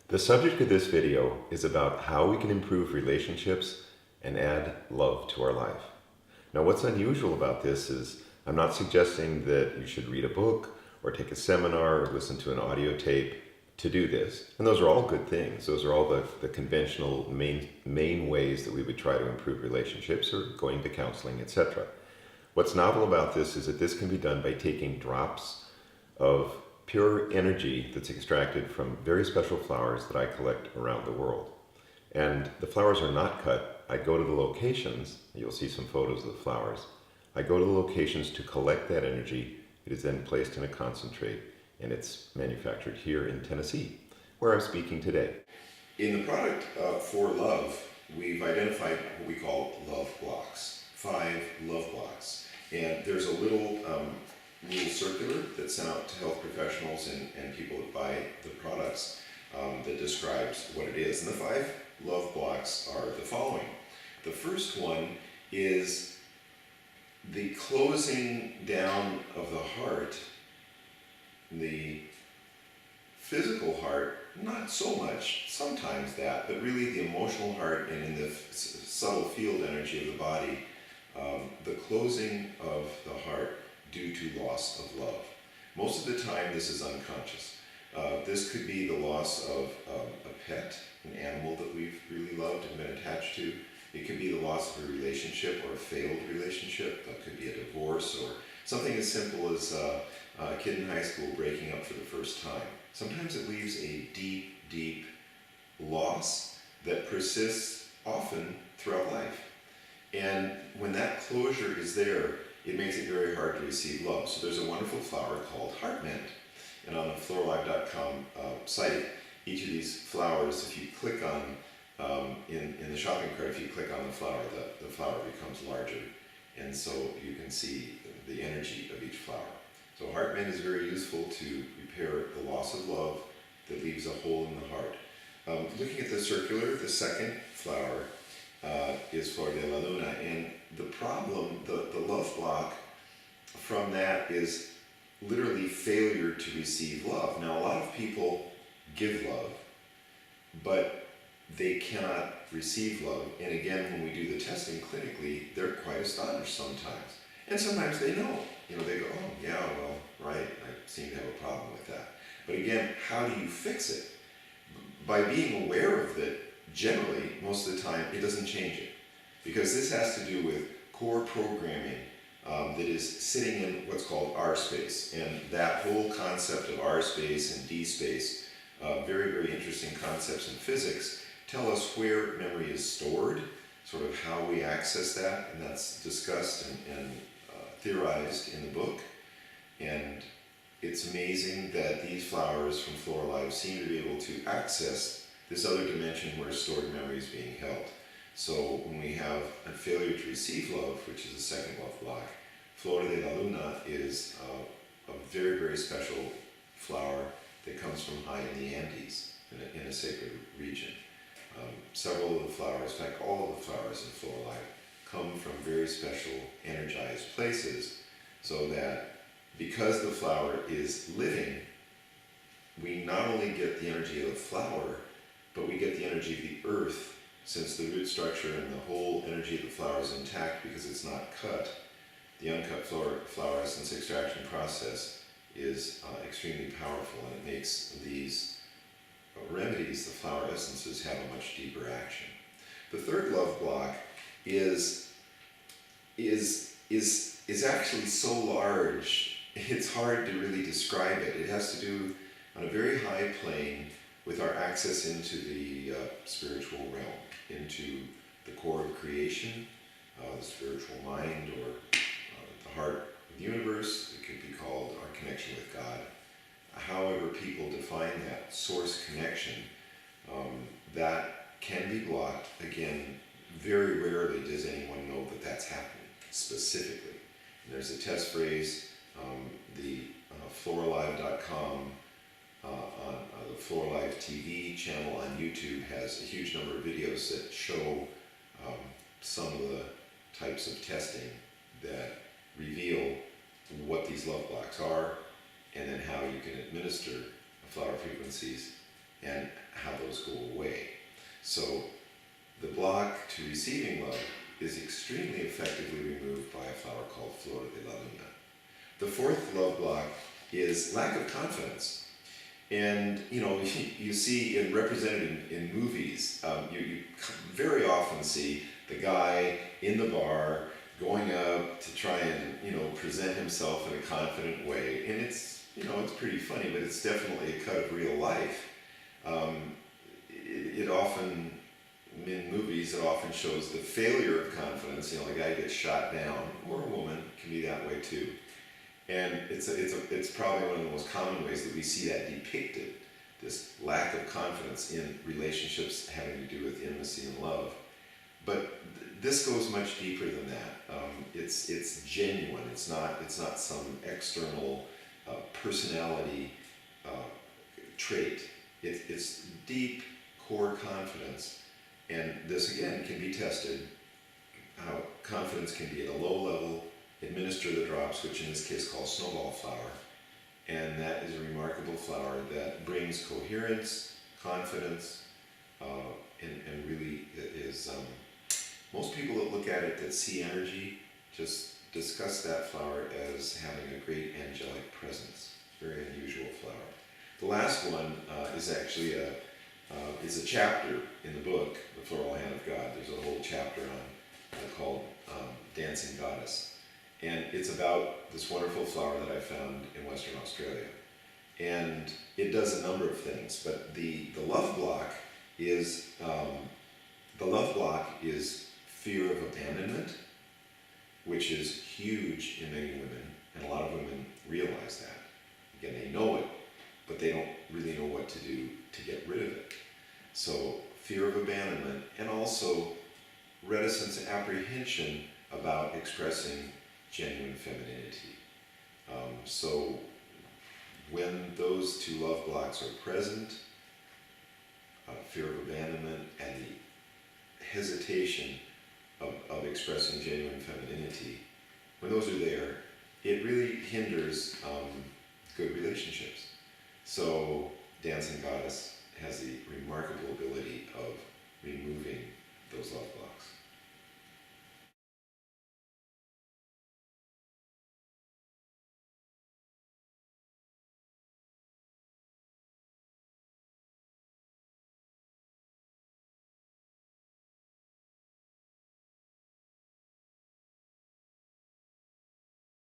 The subject of this video is about how we can improve relationships and add love to our life. Now, what's unusual about this is I'm not suggesting that you should read a book or take a seminar or listen to an audio tape to do this. And those are all good things. Those are all the conventional main ways that we would try to improve relationships, or going to counseling, etc. What's novel about this is that this can be done by taking drops of pure energy that's extracted from very special flowers that I collect around the world. And the flowers are not cut. I go to the locations, you'll see some photos of the flowers. I go to the locations to collect that energy. It is then placed in a concentrate, and it's manufactured here in Tennessee, where I'm speaking today. In the product for love, we've identified what we call love blocks, 5 love blocks. And there's a little circular that's sent out to health professionals and people that buy the products that describes what it is. And the 5 love blocks are the following. The first one is the closing down of the heart. The physical heart, not so much, sometimes that, but really the emotional heart and in the subtle field energy of the body, the closing of the heart due to loss of love. Most of the time this is unconscious. This could be the loss of a pet, an animal that we've really loved and been attached to. It could be the loss of a relationship or a failed relationship. That could be a divorce, or something as simple as a kid in high school breaking up for the first time. Sometimes it leaves a deep, deep loss that persists often throughout life. And when that closure is there, it makes it very hard to receive love. So there's a wonderful flower called heart mint. And on the florallive.com site, each of these flowers, if you click on, in the shopping cart, if you click on the flower becomes larger. And so you can see the energy of each flower. So heart mint is very useful to repair the loss of love that leaves a hole in the heart. Looking at the circular, the second flower is Rosedale Ave, and the problem, the love block from that is literally failure to receive love. Now, a lot of people give love, but they cannot receive love. And again, when we do the testing clinically, they're quite astonished sometimes. And sometimes they know. They go, oh, yeah, well, right, I seem to have a problem with that. But again, how do you fix it? By being aware of it, generally, most of the time, it doesn't change it. Because this has to do with core programming that is sitting in what's called R space. And that whole concept of R space and D space, very, very interesting concepts in physics, tell us where memory is stored, sort of how we access that, and that's discussed and theorized in the book. And it's amazing that these flowers from Floral Live seem to be able to access this other dimension where stored memory is being held. So when we have a failure to receive love, which is the second love block, Rosedale Ave is a very, very special flower that comes from high in the Andes, in a sacred region. Several of the flowers, in fact all of the flowers in Floral Life, come from very special energized places, so that because the flower is living, we not only get the energy of the flower, but we get the energy of the earth, since the root structure and the whole energy of the flower is intact because it's not cut. The uncut flower essence extraction process is extremely powerful, and it makes these remedies, the flower essences, have a much deeper action. The third love block is actually so large, it's hard to really describe it. It has to do on a very high plane with our access into the spiritual realm, into the core of creation, the spiritual mind, or the heart of the universe. It could be called our connection with God. However people define that source connection, that can be blocked. Again, very rarely does anyone know that that's happening specifically. And there's a test phrase, the florallive.com on the Floral Live TV channel on YouTube has a huge number of videos that show some of the types of testing that reveal what these love blocks are, and then how you can administer the flower frequencies and how So the block to receiving love is extremely effectively removed by a flower called Floral Hand of God. The fourth love block is lack of confidence. And you see it represented in movies. You very often see the guy in the bar going up to try and present himself in a confident way, and it's pretty funny, but it's definitely a cut of real life. It often in movies it often shows the failure of confidence. The guy gets shot down, or a woman can be that way too. And it's probably one of the most common ways that we see that depicted, this lack of confidence in relationships having to do with intimacy and love. But this goes much deeper than that. It's genuine. It's not some external personality trait. It's deep core confidence, and this again can be tested. How confidence can be at a low level. Administer the drops, which in this case called snowball flower, and that is a remarkable flower that brings coherence, confidence, and really is. Most people that look at it that see energy just discuss that flower as having a great angelic presence. Very unusual flower. The last one is actually is a chapter in the book, The Floral Hand of God. There's a whole chapter on called Dancing Goddess. And it's about this wonderful flower that I found in Western Australia. And it does a number of things, but the love block is fear of abandonment, which is huge in many women, and a lot of women realize that. Again, they know it, but they don't really know what to do to get rid of it. So fear of abandonment, and also reticence and apprehension about expressing genuine femininity. So when those two love blocks are present, fear of abandonment and the hesitation of expressing genuine femininity, when those are there, it really hinders good relationships. So Dancing Goddess has the remarkable ability of removing those love blocks.